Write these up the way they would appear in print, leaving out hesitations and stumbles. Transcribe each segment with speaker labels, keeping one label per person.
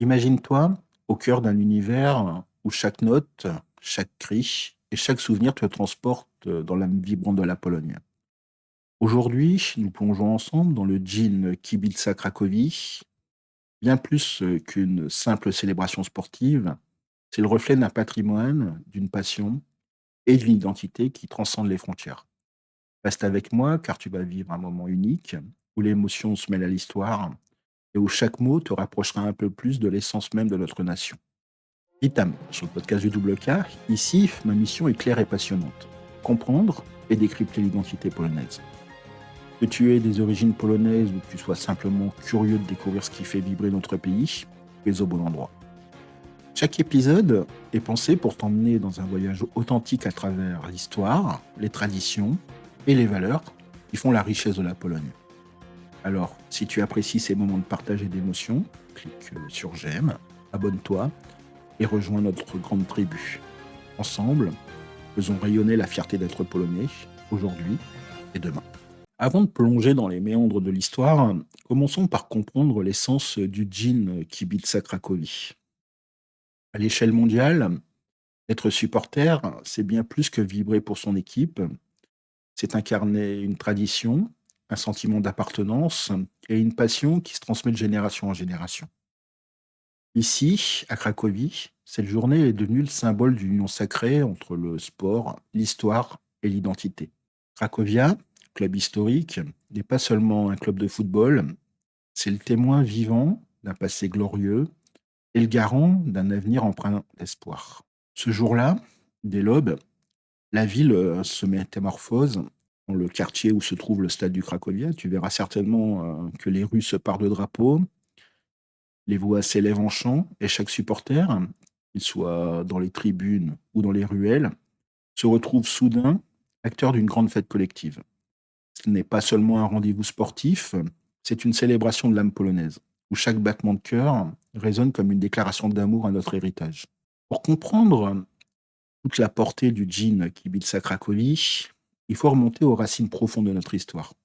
Speaker 1: Imagine-toi au cœur d'un univers où chaque note, chaque cri et chaque souvenir te transporte dans l'âme vibrante de la Pologne. Aujourd'hui, nous plongeons ensemble dans le Dżin Kibica Cracovie. Bien plus qu'une simple célébration sportive, c'est le reflet d'un patrimoine, d'une passion et d'une identité qui transcende les frontières. Reste avec moi car tu vas vivre un moment unique où l'émotion se mêle à l'histoire et où chaque mot te rapprochera un peu plus de l'essence même de notre nation. Itam, sur le podcast du Double K, ici, ma mission est claire et passionnante. Comprendre et décrypter l'identité polonaise. Que tu aies des origines polonaises ou que tu sois simplement curieux de découvrir ce qui fait vibrer notre pays, tu es au bon endroit. Chaque épisode est pensé pour t'emmener dans un voyage authentique à travers l'histoire, les traditions et les valeurs qui font la richesse de la Pologne. Alors, si tu apprécies ces moments de partage et d'émotion, clique sur j'aime, abonne-toi et rejoins notre grande tribu. Ensemble, faisons rayonner la fierté d'être polonais, aujourd'hui et demain. Avant de plonger dans les méandres de l'histoire, commençons par comprendre l'essence du djin Kibica Cracovie. À l'échelle mondiale, être supporter, c'est bien plus que vibrer pour son équipe, c'est incarner une tradition, un sentiment d'appartenance et une passion qui se transmet de génération en génération. Ici, à Cracovie, cette journée est devenue le symbole d'une union sacrée entre le sport, l'histoire et l'identité. Cracovia, club historique, n'est pas seulement un club de football, c'est le témoin vivant d'un passé glorieux et le garant d'un avenir empreint d'espoir. Ce jour-là, dès l'aube, la ville se métamorphose. Dans le quartier où se trouve le stade du Cracovia, tu verras certainement que les rues se parent de drapeaux, les voix s'élèvent en chant et chaque supporter, qu'il soit dans les tribunes ou dans les ruelles, se retrouve soudain acteur d'une grande fête collective. Ce n'est pas seulement un rendez-vous sportif, c'est une célébration de l'âme polonaise, où chaque battement de cœur résonne comme une déclaration d'amour à notre héritage. Pour comprendre toute la portée du djin Kibica Cracovie, il faut remonter aux racines profondes de notre histoire.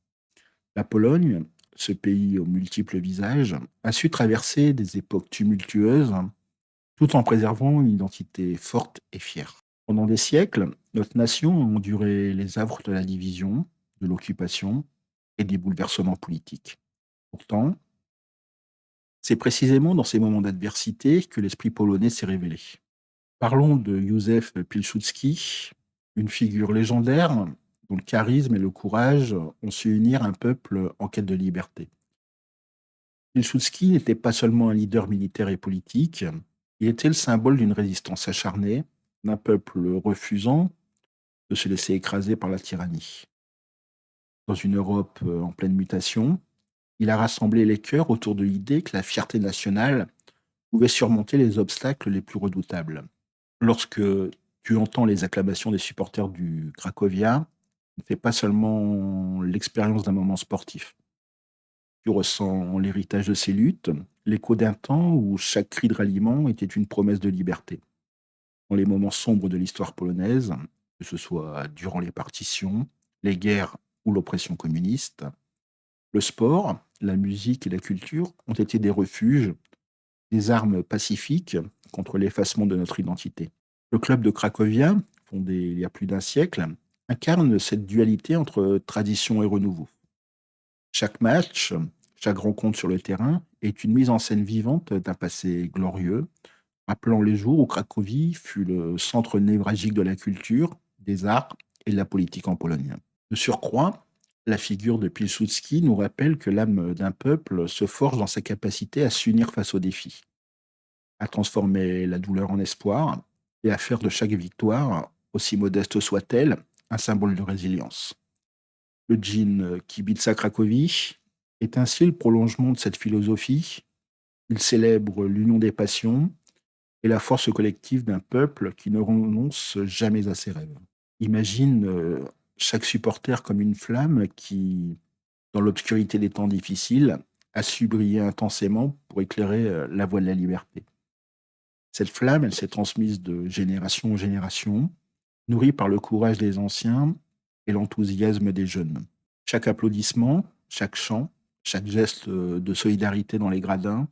Speaker 1: La Pologne, ce pays aux multiples visages, a su traverser des époques tumultueuses tout en préservant une identité forte et fière. Pendant des siècles, notre nation a enduré les affres de la division, de l'occupation et des bouleversements politiques. Pourtant, c'est précisément dans ces moments d'adversité que l'esprit polonais s'est révélé. Parlons de Józef Pilsudski, une figure légendaire dont le charisme et le courage ont su unir un peuple en quête de liberté. Pilsudski n'était pas seulement un leader militaire et politique, il était le symbole d'une résistance acharnée, d'un peuple refusant de se laisser écraser par la tyrannie. Dans une Europe en pleine mutation, il a rassemblé les cœurs autour de l'idée que la fierté nationale pouvait surmonter les obstacles les plus redoutables. Lorsque tu entends les acclamations des supporters du Cracovia, ne fais pas seulement l'expérience d'un moment sportif. Tu ressens l'héritage de ces luttes, l'écho d'un temps où chaque cri de ralliement était une promesse de liberté. Dans les moments sombres de l'histoire polonaise, que ce soit durant les partitions, les guerres ou l'oppression communiste, le sport, la musique et la culture ont été des refuges, des armes pacifiques contre l'effacement de notre identité. Le club de Cracovia, fondé il y a plus d'un siècle, incarne cette dualité entre tradition et renouveau. Chaque match, chaque rencontre sur le terrain est une mise en scène vivante d'un passé glorieux, rappelant les jours où Cracovie fut le centre névralgique de la culture, des arts et de la politique en Pologne. De surcroît, la figure de Pilsudski nous rappelle que l'âme d'un peuple se forge dans sa capacité à s'unir face aux défis, à transformer la douleur en espoir et à faire de chaque victoire, aussi modeste soit-elle, un symbole de résilience. Le djin Kibica Cracovie est ainsi le prolongement de cette philosophie. Il célèbre l'union des passions et la force collective d'un peuple qui ne renonce jamais à ses rêves. Imagine chaque supporter comme une flamme qui, dans l'obscurité des temps difficiles, a su briller intensément pour éclairer la voie de la liberté. Cette flamme, elle s'est transmise de génération en génération, nourrie par le courage des anciens et l'enthousiasme des jeunes. Chaque applaudissement, chaque chant, chaque geste de solidarité dans les gradins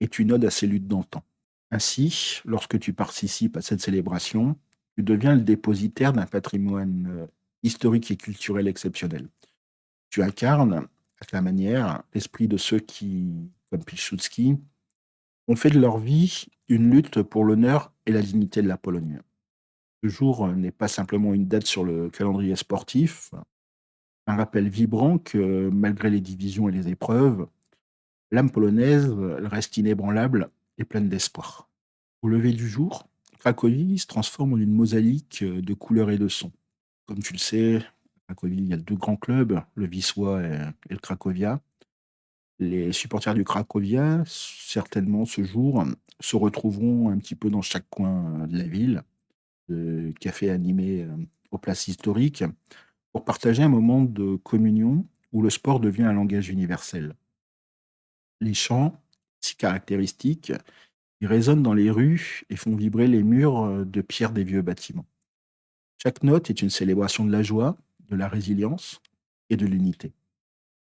Speaker 1: est une ode à ces luttes d'antan. Ainsi, lorsque tu participes à cette célébration, tu deviens le dépositaire d'un patrimoine historique et culturel exceptionnel. Tu incarnes, à ta manière, l'esprit de ceux qui, comme Piłsudski, ont fait de leur vie une lutte pour l'honneur et la dignité de la Pologne. Ce jour n'est pas simplement une date sur le calendrier sportif, un rappel vibrant que, malgré les divisions et les épreuves, l'âme polonaise elle reste inébranlable et pleine d'espoir. Au lever du jour, Cracovie se transforme en une mosaïque de couleurs et de sons. Comme tu le sais, à Cracovie, il y a deux grands clubs, le Wisła et le Cracovia. Les supporters du Cracovia, certainement ce jour, se retrouveront un petit peu dans chaque coin de la ville, de cafés animés aux places historiques, pour partager un moment de communion où le sport devient un langage universel. Les chants, si caractéristiques, ils résonnent dans les rues et font vibrer les murs de pierre des vieux bâtiments. Chaque note est une célébration de la joie, de la résilience et de l'unité.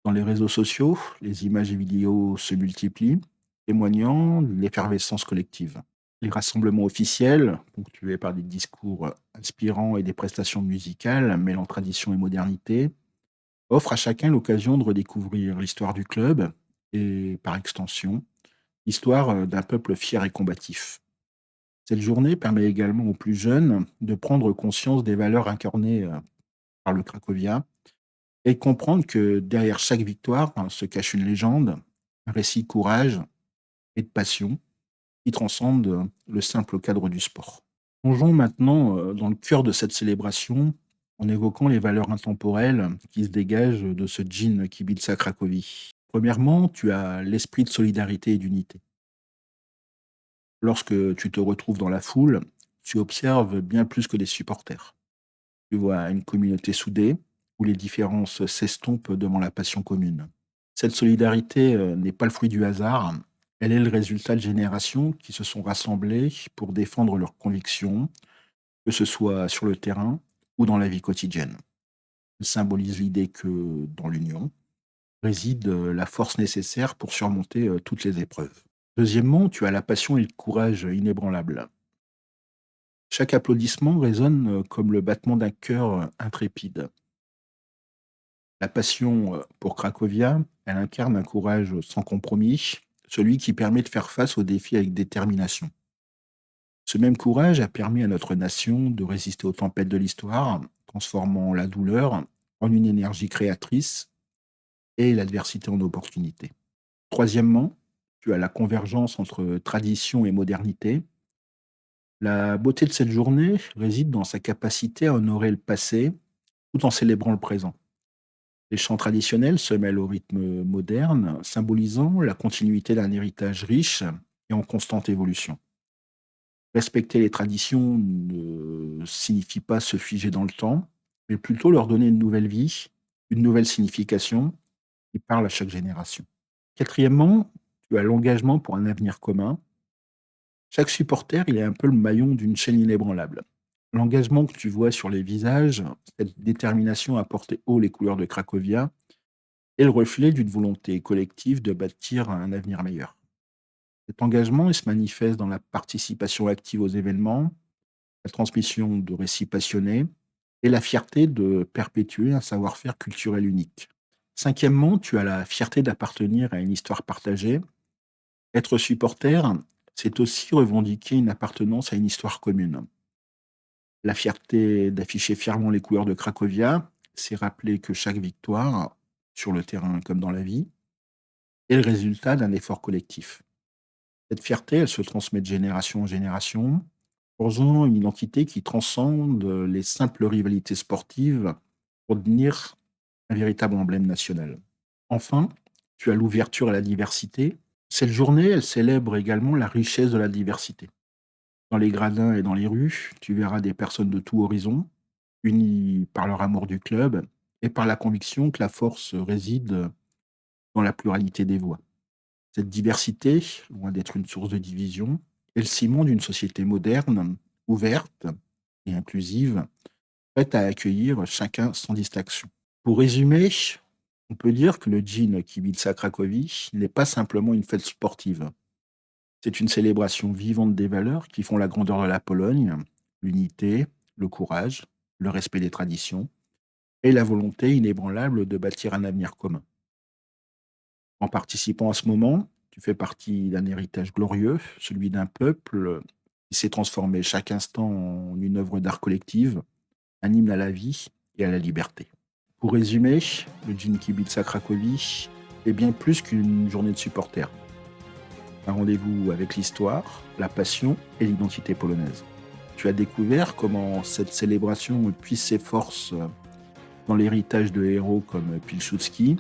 Speaker 1: Dans les réseaux sociaux, les images et vidéos se multiplient, témoignant de l'effervescence collective. Les rassemblements officiels, ponctués par des discours inspirants et des prestations musicales mêlant tradition et modernité, offrent à chacun l'occasion de redécouvrir l'histoire du club et, par extension, l'histoire d'un peuple fier et combatif. Cette journée permet également aux plus jeunes de prendre conscience des valeurs incarnées par le Cracovia et comprendre que derrière chaque victoire se cache une légende, un récit de courage et de passion qui transcende le simple cadre du sport. Plongeons maintenant dans le cœur de cette célébration en évoquant les valeurs intemporelles qui se dégagent de ce djinn Kibica Cracovie. Premièrement, tu as l'esprit de solidarité et d'unité. Lorsque tu te retrouves dans la foule, tu observes bien plus que des supporters. Tu vois une communauté soudée où les différences s'estompent devant la passion commune. Cette solidarité n'est pas le fruit du hasard, elle est le résultat de générations qui se sont rassemblées pour défendre leurs convictions, que ce soit sur le terrain ou dans la vie quotidienne. Elle symbolise l'idée que dans l'union réside la force nécessaire pour surmonter toutes les épreuves. Deuxièmement, tu as la passion et le courage inébranlables. Chaque applaudissement résonne comme le battement d'un cœur intrépide. La passion pour Cracovia, elle incarne un courage sans compromis, celui qui permet de faire face aux défis avec détermination. Ce même courage a permis à notre nation de résister aux tempêtes de l'histoire, transformant la douleur en une énergie créatrice et l'adversité en opportunité. Troisièmement, tu as la convergence entre tradition et modernité. La beauté de cette journée réside dans sa capacité à honorer le passé tout en célébrant le présent. Les chants traditionnels se mêlent au rythme moderne, symbolisant la continuité d'un héritage riche et en constante évolution. Respecter les traditions ne signifie pas se figer dans le temps, mais plutôt leur donner une nouvelle vie, une nouvelle signification qui parle à chaque génération. Quatrièmement, tu as l'engagement pour un avenir commun. Chaque supporter, il est un peu le maillon d'une chaîne inébranlable. L'engagement que tu vois sur les visages, cette détermination à porter haut les couleurs de Cracovia, est le reflet d'une volonté collective de bâtir un avenir meilleur. Cet engagement, il se manifeste dans la participation active aux événements, la transmission de récits passionnés et la fierté de perpétuer un savoir-faire culturel unique. Cinquièmement, tu as la fierté d'appartenir à une histoire partagée. Être supporter, c'est aussi revendiquer une appartenance à une histoire commune. La fierté d'afficher fièrement les couleurs de Cracovia, c'est rappeler que chaque victoire, sur le terrain comme dans la vie, est le résultat d'un effort collectif. Cette fierté, elle se transmet de génération en génération, forgeant une identité qui transcende les simples rivalités sportives pour devenir un véritable emblème national. Enfin, tu as l'ouverture à la diversité. Cette journée, elle célèbre également la richesse de la diversité. Dans les gradins et dans les rues, tu verras des personnes de tout horizon, unies par leur amour du club et par la conviction que la force réside dans la pluralité des voix. Cette diversité, loin d'être une source de division, est le ciment d'une société moderne, ouverte et inclusive, prête à accueillir chacun sans distinction. Pour résumer, on peut dire que le Djinn Kibica Cracovie n'est pas simplement une fête sportive. C'est une célébration vivante des valeurs qui font la grandeur de la Pologne, l'unité, le courage, le respect des traditions et la volonté inébranlable de bâtir un avenir commun. En participant à ce moment, tu fais partie d'un héritage glorieux, celui d'un peuple qui s'est transformé chaque instant en une œuvre d'art collective, un hymne à la vie et à la liberté. Pour résumer, le Dzięki Bica Cracovie est bien plus qu'une journée de supporters. Un rendez-vous avec l'histoire, la passion et l'identité polonaise. Tu as découvert comment cette célébration puise ses forces dans l'héritage de héros comme Pilsudski,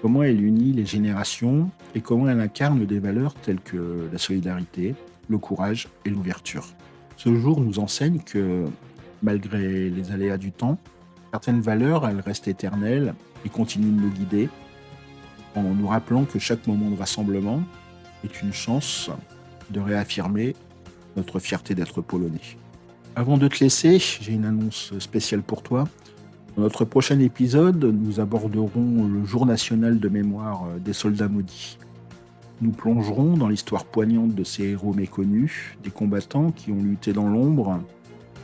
Speaker 1: comment elle unit les générations et comment elle incarne des valeurs telles que la solidarité, le courage et l'ouverture. Ce jour nous enseigne que, malgré les aléas du temps, certaines valeurs, elles restent éternelles et continuent de nous guider en nous rappelant que chaque moment de rassemblement est une chance de réaffirmer notre fierté d'être polonais. Avant de te laisser, j'ai une annonce spéciale pour toi. Dans notre prochain épisode, nous aborderons le jour national de mémoire des soldats maudits. Nous plongerons dans l'histoire poignante de ces héros méconnus, des combattants qui ont lutté dans l'ombre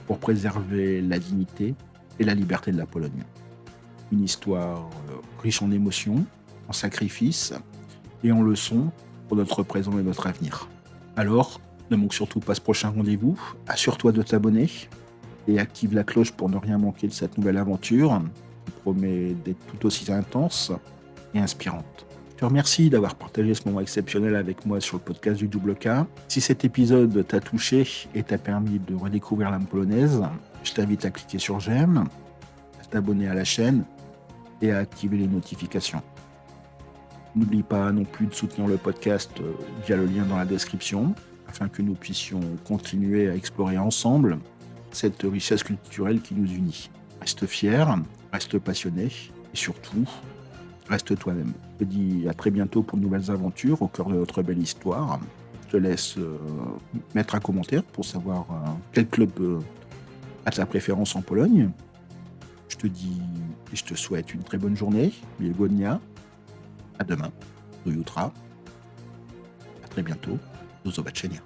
Speaker 1: pour préserver la dignité et la liberté de la Pologne. Une histoire riche en émotions, en sacrifices et en leçons pour notre présent et notre avenir. Alors, ne manque surtout pas ce prochain rendez-vous, assure-toi de t'abonner et active la cloche pour ne rien manquer de cette nouvelle aventure qui promet d'être tout aussi intense et inspirante. Je te remercie d'avoir partagé ce moment exceptionnel avec moi sur le podcast du Double K. Si cet épisode t'a touché et t'a permis de redécouvrir l'âme polonaise, je t'invite à cliquer sur j'aime, à t'abonner à la chaîne et à activer les notifications. N'oublie pas non plus de soutenir le podcast via le lien dans la description afin que nous puissions continuer à explorer ensemble cette richesse culturelle qui nous unit. Reste fier, reste passionné et surtout, reste toi-même. Je te dis à très bientôt pour de nouvelles aventures au cœur de notre belle histoire. Je te laisse mettre un commentaire pour savoir quel club a ta préférence en Pologne. Je te dis et je te souhaite une très bonne journée. Bienvenue. À demain. Do jutra. À très bientôt. Do zobaczenia.